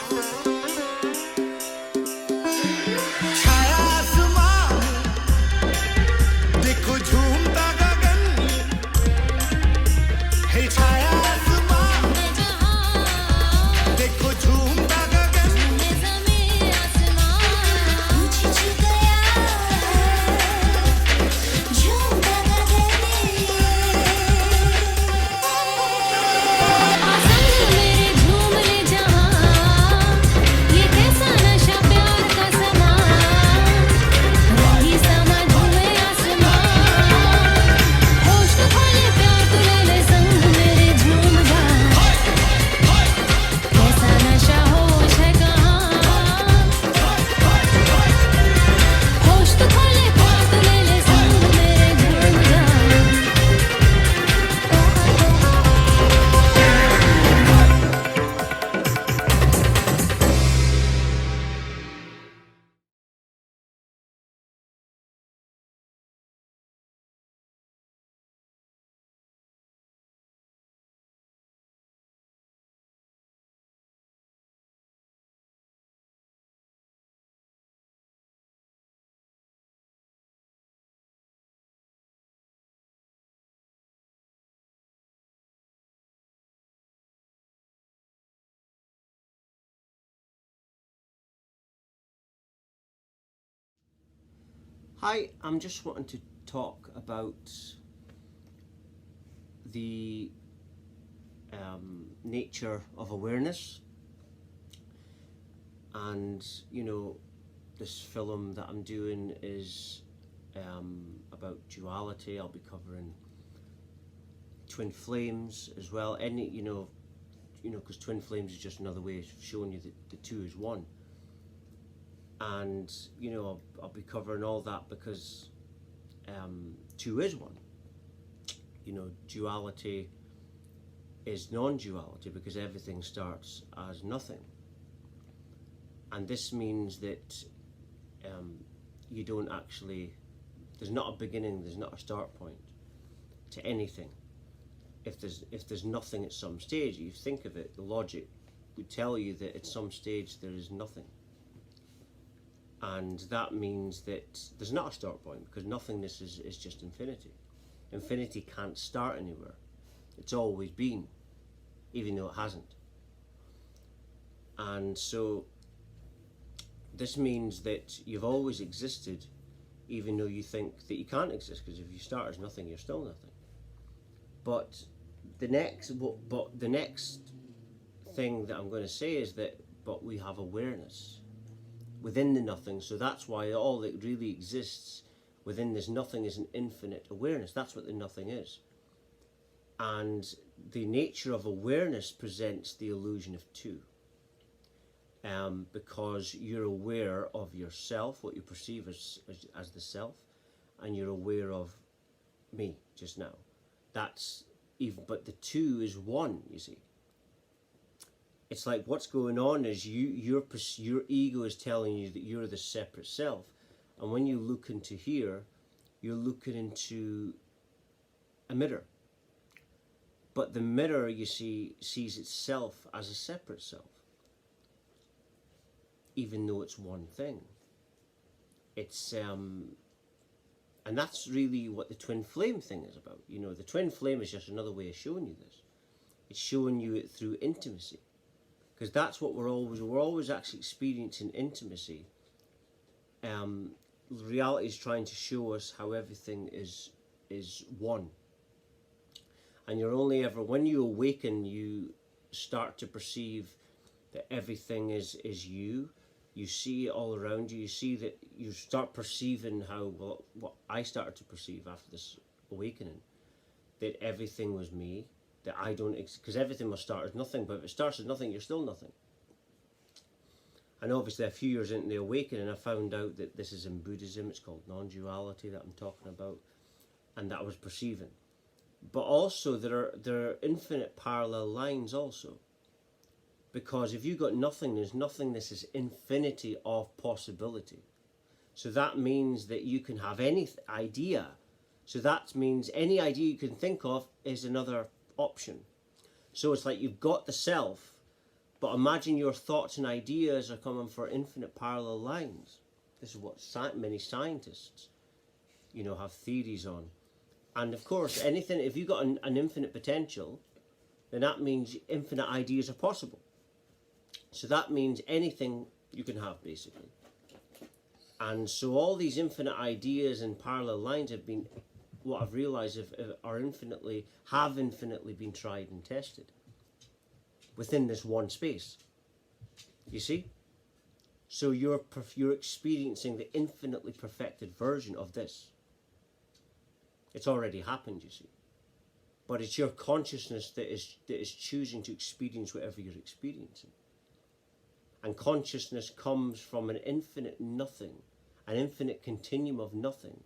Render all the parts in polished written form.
छाया आसमान देखो झूमता गगन है छाया आसमान देखो झूमता गगन Hi, I'm just wanting to talk about the nature of awareness, and this film that I'm doing is about duality. I'll be covering twin flames as well. Because twin flames is just another way of showing you that the two is one. And I'll be covering all that because two is one. Duality is non-duality because everything starts as nothing, and this means that you don't actually, there's not a beginning, there's not a start point to anything. If there's nothing at some stage, you think of it, the logic would tell you that at some stage there is nothing. And that means that there's not a start point, because nothingness is just infinity. Infinity can't start anywhere. It's always been, even though it hasn't. And so this means that you've always existed, even though you think that you can't exist, because if you start as nothing, you're still nothing. But the next thing that I'm going to say is that, but we have awareness within the nothing. So that's why all that really exists within this nothing is an infinite awareness. That's what the nothing is. And the nature of awareness presents the illusion of two, because you're aware of yourself, what you perceive as the self, and you're aware of me just now. That's even, but the two is one, you see. It's like what's going on is your ego is telling you that you're the separate self, and when you look into here, you're looking into a mirror. But the mirror, you see, sees itself as a separate self, even though it's one thing. It's and that's really what the twin flame thing is about. The twin flame is just another way of showing you this. It's showing you it through intimacy. Because that's what we're always actually experiencing intimacy. Reality is trying to show us how everything is one. And you're only ever, when you awaken, you start to perceive that everything is you. You see it all around you. You see that you start perceiving how, well, what I started to perceive after this awakening, that everything was me. That I don't, because everything must start as nothing, but if it starts as nothing, you're still nothing. And obviously a few years into the awakening, I found out that this is in Buddhism, it's called non-duality that I'm talking about, and that I was perceiving. But also there are infinite parallel lines also. Because if you've got nothingness, nothingness is infinity of possibility. So that means that you can have any idea. So that means any idea you can think of is another option. So it's like you've got the self, But imagine your thoughts and ideas are coming for infinite parallel lines. This is what many scientists, have theories on. And of course, anything, if you've got an infinite potential, then that means infinite ideas are possible. So that means anything you can have, basically. And so all these infinite ideas and parallel lines have been, what I've realized, have infinitely been tried and tested within this one space. You see? So you're experiencing the infinitely perfected version of this. It's already happened, you see. But it's your consciousness that is choosing to experience whatever you're experiencing. And consciousness comes from an infinite nothing, an infinite continuum of nothing,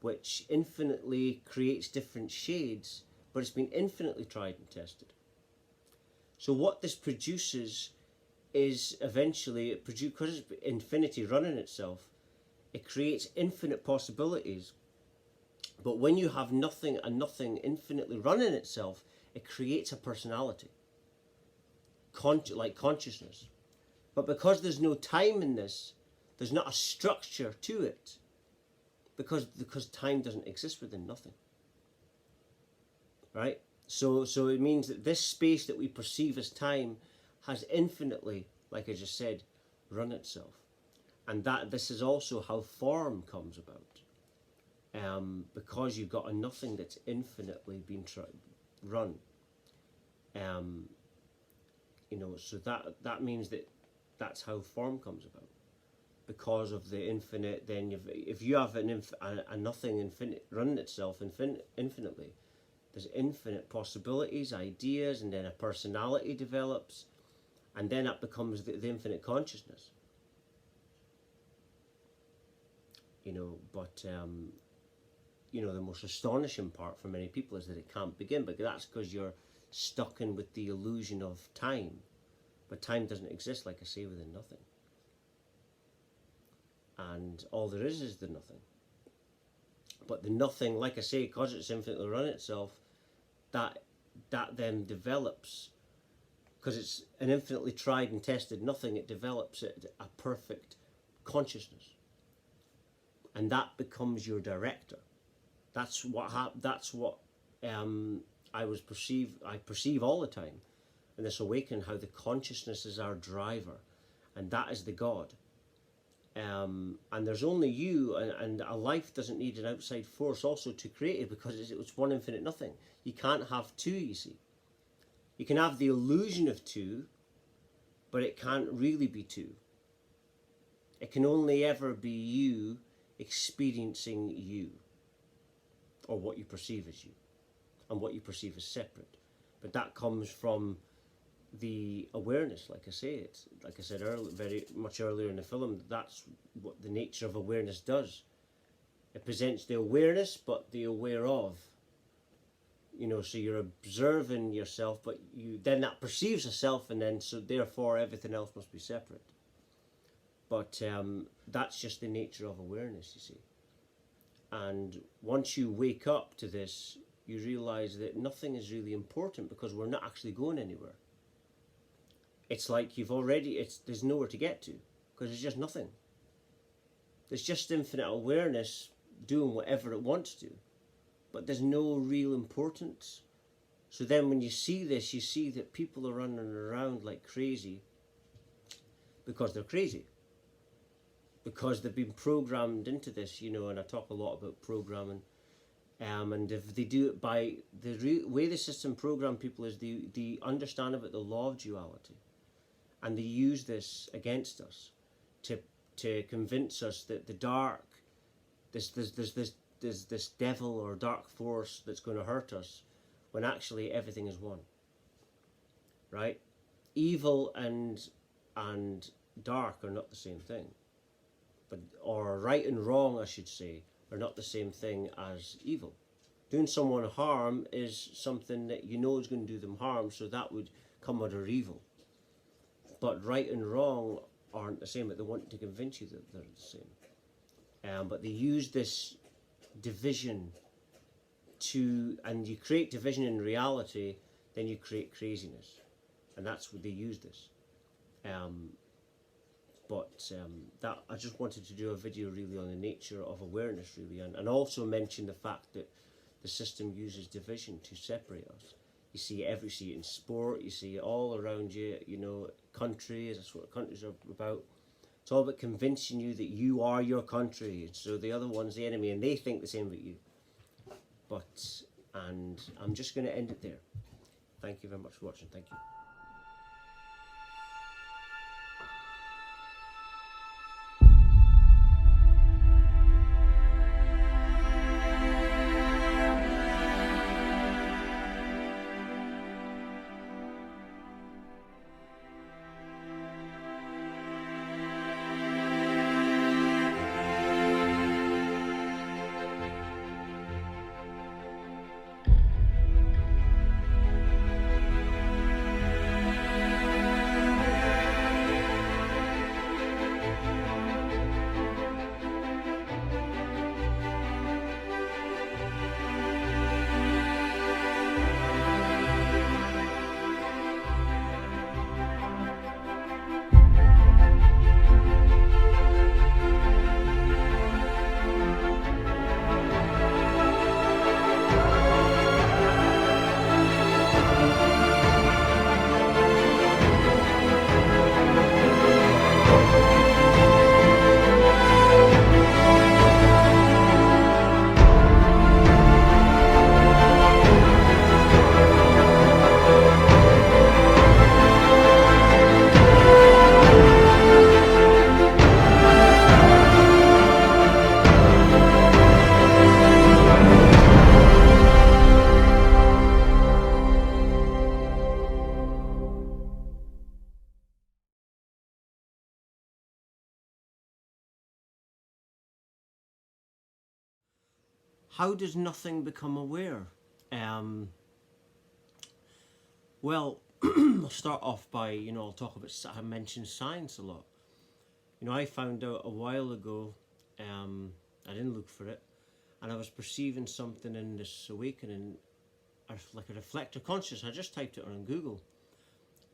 which infinitely creates different shades, but it's been infinitely tried and tested. So what this produces is eventually, because it's infinity running itself, it creates infinite possibilities. But when you have nothing and nothing infinitely running itself, it creates a personality, like consciousness. But because there's no time in this, there's not a structure to it, because time doesn't exist within nothing. Right? So it means that this space that we perceive as time has infinitely, like I just said, run itself. And that this is also how form comes about. Because you've got a nothing that's infinitely been run. So that means that that's how form comes about. Because of the infinite, then if you have a nothing infinite running itself infinitely, there's infinite possibilities, ideas, and then a personality develops, and then that becomes the infinite consciousness. But the most astonishing part for many people is that it can't begin, but that's because you're stuck in with the illusion of time. But time doesn't exist, like I say, within nothing. And all there is the nothing. But the nothing, like I say, because it's infinitely run itself, that then develops, because it's an infinitely tried and tested nothing, it develops a perfect consciousness. And that becomes your director. That's what I perceive all the time in this awakening, how the consciousness is our driver, and that is the God. And there's only you, and a life doesn't need an outside force also to create it, because it's one infinite nothing. You can't have two, you see. You can have the illusion of two, but it can't really be two. It can only ever be you experiencing you, or what you perceive as you, and what you perceive as separate. But that comes from the awareness, like I say, like I said earlier, very much earlier in the film. That's what the nature of awareness does. It presents the awareness, but the aware of. So you're observing yourself, but then that perceives a self, and then so therefore everything else must be separate. But that's just the nature of awareness, you see. And once you wake up to this, you realize that nothing is really important, because we're not actually going anywhere. It's like there's nowhere to get to, because there's just nothing. There's just infinite awareness doing whatever it wants to, but there's no real importance. So then when you see this, you see that people are running around like crazy because they're crazy. Because they've been programmed into this, and I talk a lot about programming. And if they do it by the way the system program people is they understand about the law of duality, and they use this against us to convince us that the dark, this devil or dark force that's going to hurt us, when actually everything is one. Right? Evil and dark are not the same thing. Or right and wrong, I should say, are not the same thing as evil. Doing someone harm is something that is going to do them harm, so that would come under evil. But right and wrong aren't the same, but they want to convince you that they're the same. But they use this division and you create division in reality, then you create craziness. And that's what they use this. That I just wanted to do a video really on the nature of awareness, really, and also mention the fact that the system uses division to separate us. You see it in sport, you see it all around you, you know, countries, that's what countries are about. It's all about convincing you that you are your country, so the other one's the enemy, and they think the same about you. And I'm just going to end it there. Thank you very much for watching. Thank you. How does nothing become aware? Well, I'll start off by, I'll talk about, I mentioned science a lot. I found out a while ago, I didn't look for it, and I was perceiving something in this awakening, like a reflector consciousness. I just typed it on Google,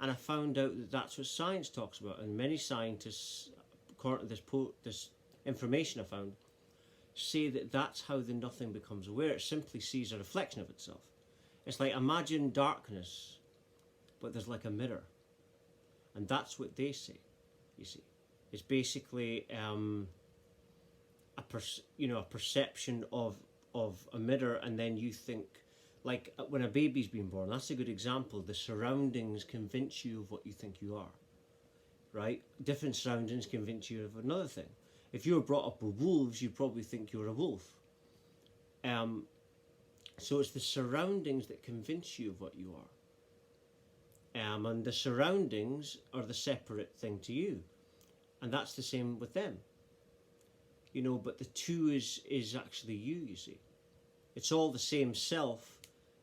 and I found out that that's what science talks about, and many scientists, according to this information I found, say that that's how the nothing becomes aware. It simply sees a reflection of itself. It's like, imagine darkness, but there's like a mirror, and that's what they say. You see, it's basically a perception of a mirror, and then you think, like when a baby's been born, that's a good example. The surroundings convince you of what you think you are, right? Different surroundings convince you of another thing. If you were brought up with wolves, you'd probably think you're a wolf. So it's the surroundings that convince you of what you are. And the surroundings are the separate thing to you. And that's the same with them. But the two is actually you see. It's all the same self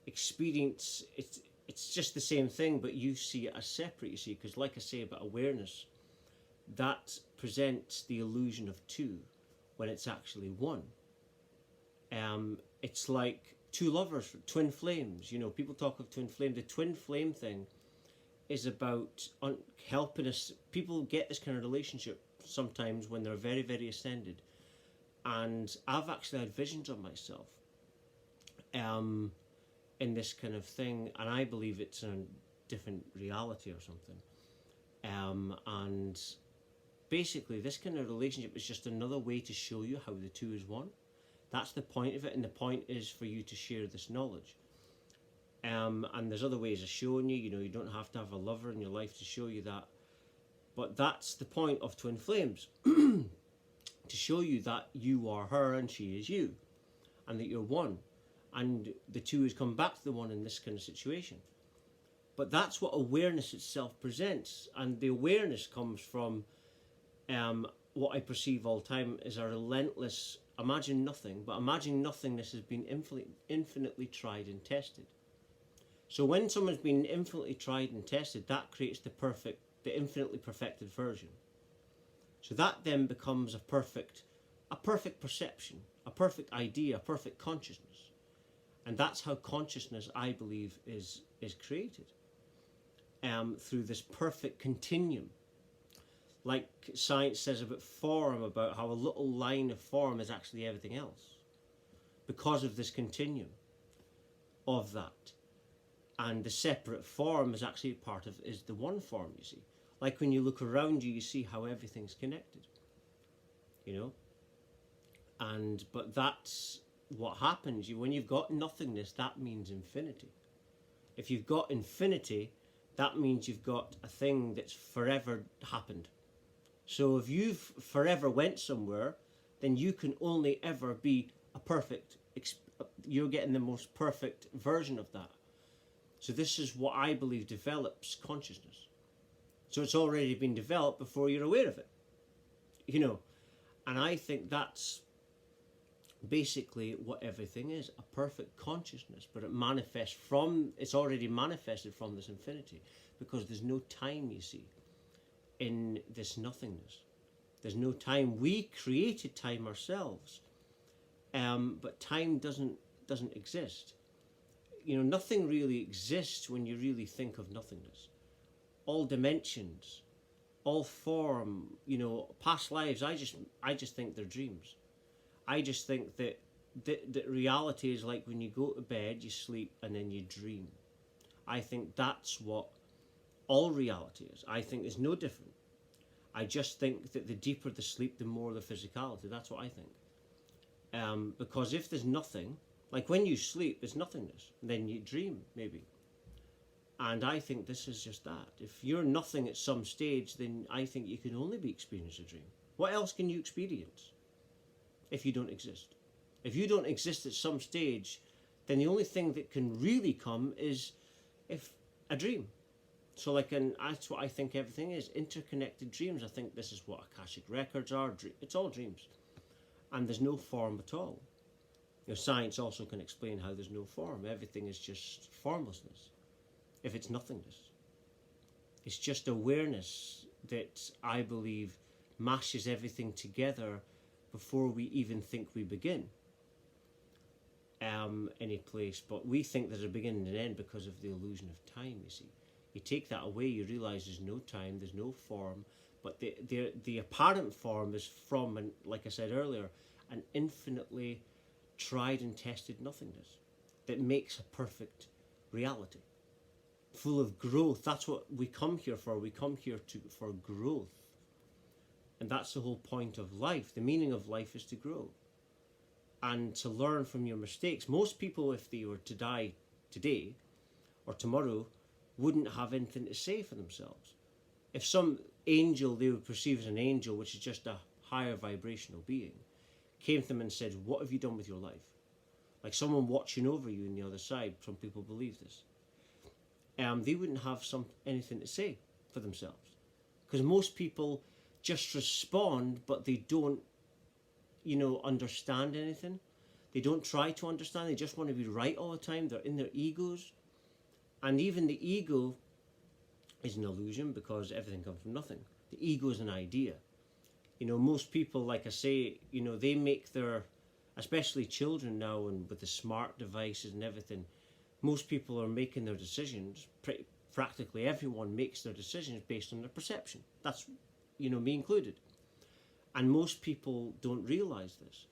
experience. It's just the same thing, but you see it as separate, you see, because like I say about awareness, that presents the illusion of two when it's actually one. It's like two lovers, twin flames. People talk of twin flame. The twin flame thing is about helping us. People get this kind of relationship sometimes when they're very, very ascended. And I've actually had visions of myself in this kind of thing, and I believe it's a different reality or something. And basically, this kind of relationship is just another way to show you how the two is one. That's the point of it, and the point is for you to share this knowledge. And there's other ways of showing you. You don't have to have a lover in your life to show you that. But that's the point of twin flames, to show you that you are her and she is you, and that you're one, and the two has come back to the one in this kind of situation. But that's what awareness itself presents, and the awareness comes from what I perceive all the time is a relentless, imagine nothing, but imagine nothingness has been infinitely tried and tested. So when someone's been infinitely tried and tested, that creates the infinitely perfected version. So that then becomes a perfect perception, a perfect idea, a perfect consciousness. And that's how consciousness, I believe, is created. Through this perfect continuum like science says about form, about how a little line of form is actually everything else, because of this continuum of that. And the separate form is actually part of, is the one form, you see. Like when you look around you, you see how everything's connected, you know. But that's what happens. When you've got nothingness, that means infinity. If you've got infinity, that means you've got a thing that's forever happened. So if you've forever went somewhere, then you can only ever be a perfect, you're getting the most perfect version of that. So this is what I believe develops consciousness. So it's already been developed before you're aware of it, you know. And I think that's basically what everything is, a perfect consciousness, but it manifests from, it's already manifested from this infinity, because there's no time, you see, in this nothingness. There's no time. We created time ourselves, but time doesn't exist. You know, nothing really exists when you really think of nothingness. All dimensions, all form, you know, past lives, I just think they're dreams. I just think that reality is like when you go to bed, you sleep, and then you dream. I think that's what all reality is. I think it's no different. I just think that the deeper the sleep, the more the physicality. That's what I think. Because if there's nothing, like when you sleep, there's nothingness. And then you dream, maybe. And I think this is just that. If you're nothing at some stage, then I think you can only be experiencing a dream. What else can you experience if you don't exist? If you don't exist at some stage, then the only thing that can really come is if a dream. So like, and that's what I think everything is, interconnected dreams. I think this is what Akashic records are. It's all dreams. And there's no form at all. You know, science also can explain how there's no form. Everything is just formlessness. If it's nothingness. It's just awareness that I believe mashes everything together before we even think we begin any place. But we think there's a beginning and end because of the illusion of time, you see. You take that away, you realise there's no time, there's no form, but the apparent form is from, and like I said earlier, an infinitely tried and tested nothingness that makes a perfect reality, full of growth. That's what we come here for. We come here for growth. And that's the whole point of life. The meaning of life is to grow and to learn from your mistakes. Most people, if they were to die today or tomorrow, wouldn't have anything to say for themselves. If some angel they would perceive as an angel, which is just a higher vibrational being, came to them and said, what have you done with your life? Like someone watching over you on the other side, some people believe this. They wouldn't have anything to say for themselves. Because most people just respond, but they don't, you know, understand anything. They don't try to understand. They just want to be right all the time. They're in their egos. And even the ego is an illusion, because everything comes from nothing. The ego is an idea. You know, most people, like I say, you know, they make their, especially children now, and with the smart devices and everything, most people are making their decisions, practically everyone makes their decisions based on their perception. That's, you know, me included. And most people don't realise this,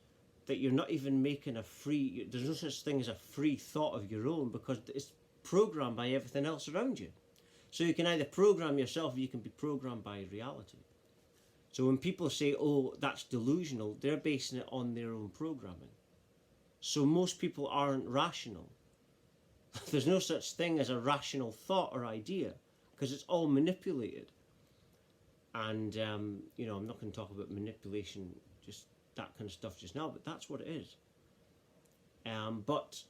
that you're not even making a free, there's no such thing as a free thought of your own, because it's programmed by everything else around you. So you can either program yourself, or you can be programmed by reality. So when people say, oh, that's delusional, they're basing it on their own programming. So most people aren't rational. There's no such thing as a rational thought or idea, because it's all manipulated. And, you know, I'm not going to talk about manipulation, just that kind of stuff just now, but that's what it is. But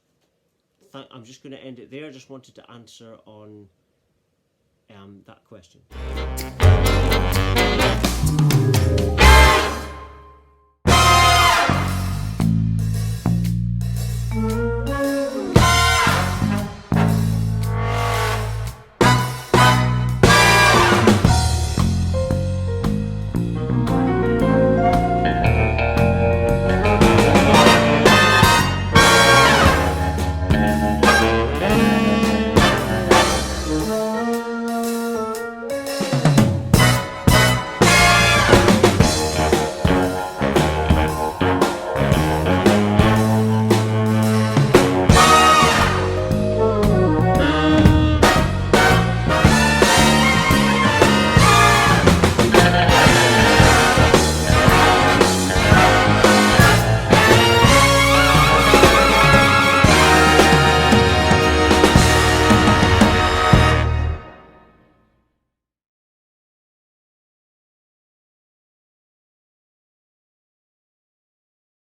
I'm just going to end it there. I just wanted to answer on that question.